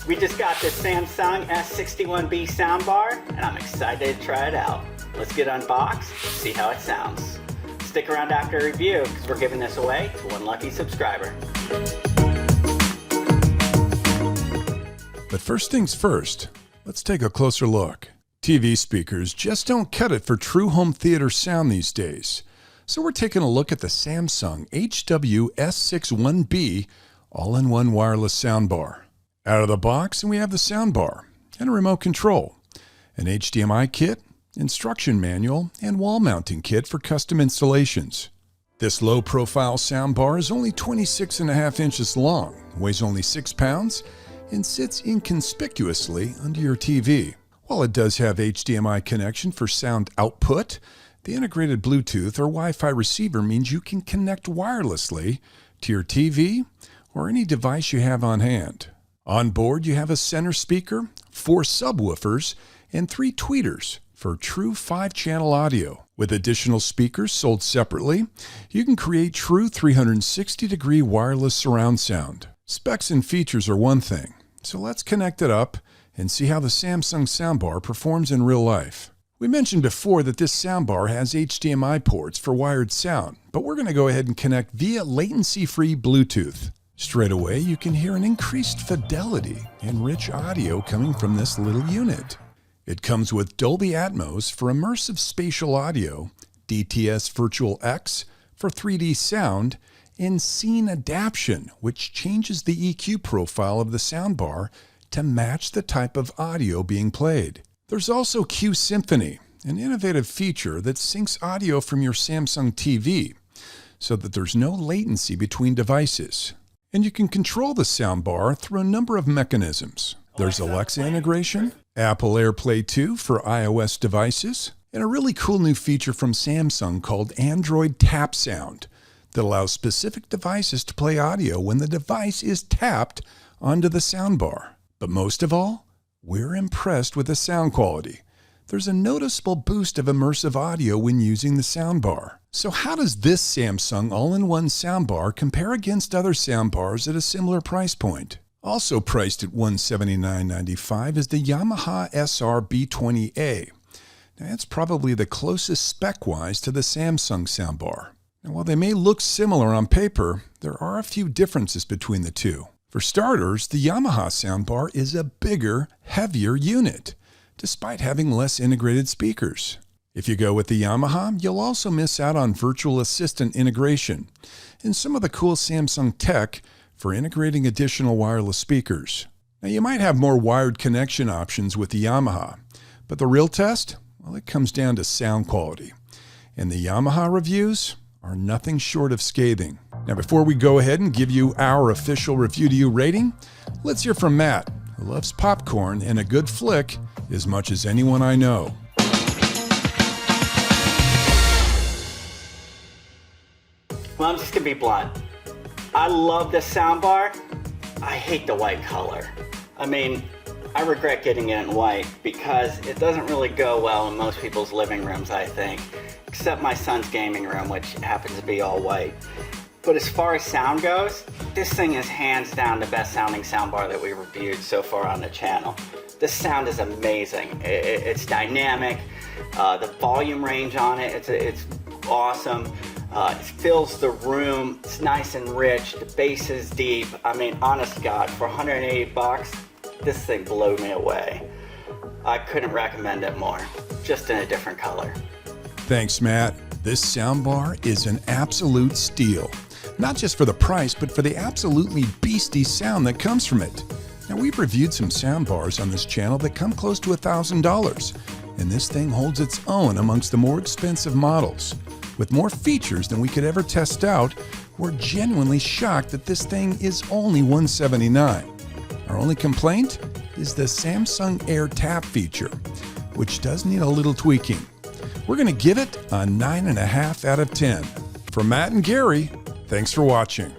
We just got this Samsung S61B soundbar, and I'm excited to try it out. Let's get unboxed, see how it sounds. Stick around after review, because we're giving this away to one lucky subscriber. But first things first, let's take a closer look. TV speakers just don't cut it for true home theater sound these days. So we're taking a look at the Samsung HW-S61B all-in-one wireless soundbar. Out of the box, and we have the soundbar and a remote control, an HDMI kit, instruction manual, and wall mounting kit for custom installations. This low-profile soundbar is only 26.5 inches long, weighs only 6 pounds, and sits inconspicuously under your TV. While it does have HDMI connection for sound output, the integrated Bluetooth or Wi-Fi receiver means you can connect wirelessly to your TV or any device you have on hand. On board, you have a center speaker, 4 subwoofers, and 3 tweeters for true 5-channel audio. With additional speakers sold separately, you can create true 360-degree wireless surround sound. Specs and features are one thing, so let's connect it up and see how the Samsung soundbar performs in real life. We mentioned before that this soundbar has HDMI ports for wired sound, but we're going to go ahead and connect via latency-free Bluetooth. Straight away, you can hear an increased fidelity and rich audio coming from this little unit. It comes with Dolby Atmos for immersive spatial audio, DTS Virtual X for 3D sound, and scene adaptation, which changes the EQ profile of the soundbar to match the type of audio being played. There's also Q Symphony, an innovative feature that syncs audio from your Samsung TV so that there's no latency between devices. And you can control the soundbar through a number of mechanisms. There's Alexa integration, Apple AirPlay 2 for iOS devices, and a really cool new feature from Samsung called Android Tap Sound that allows specific devices to play audio when the device is tapped onto the soundbar. But most of all, we're impressed with the sound quality. There's a noticeable boost of immersive audio when using the soundbar. So how does this Samsung all-in-one soundbar compare against other soundbars at a similar price point? Also priced at $179.95 is the Yamaha SR-B20A. Now that's probably the closest spec-wise to the Samsung soundbar. Now while they may look similar on paper, there are a few differences between the two. For starters, the Yamaha soundbar is a bigger, heavier unit, despite having less integrated speakers. If you go with the Yamaha, you'll also miss out on virtual assistant integration and some of the cool Samsung tech for integrating additional wireless speakers. Now you might have more wired connection options with the Yamaha, but the real test, well, it comes down to sound quality. And the Yamaha reviews are nothing short of scathing. Now before we go ahead and give you our official review to you rating, let's hear from Matt, who loves popcorn and a good flick as much as anyone I know. Well, I'm just gonna be blunt. I love this soundbar. I hate the white color. I mean, I regret getting it in white because it doesn't really go well in most people's living rooms, I think, except my son's gaming room, which happens to be all white. But as far as sound goes, this thing is hands down the best sounding soundbar that we reviewed so far on the channel. This sound is amazing. It's dynamic. The volume range on it, it's awesome. It fills the room. It's nice and rich. The bass is deep. I mean, honest to God, for 180 bucks, this thing blew me away. I couldn't recommend it more, just in a different color. Thanks, Matt. This soundbar is an absolute steal. Not just for the price, but for the absolutely beastie sound that comes from it. Now, we've reviewed some soundbars on this channel that come close to $1,000, and this thing holds its own amongst the more expensive models. With more features than we could ever test out, we're genuinely shocked that this thing is only $179. Our only complaint is the Samsung Air Tap feature, which does need a little tweaking. We're going to give it a 9.5 out of 10. From Matt and Gary, thanks for watching.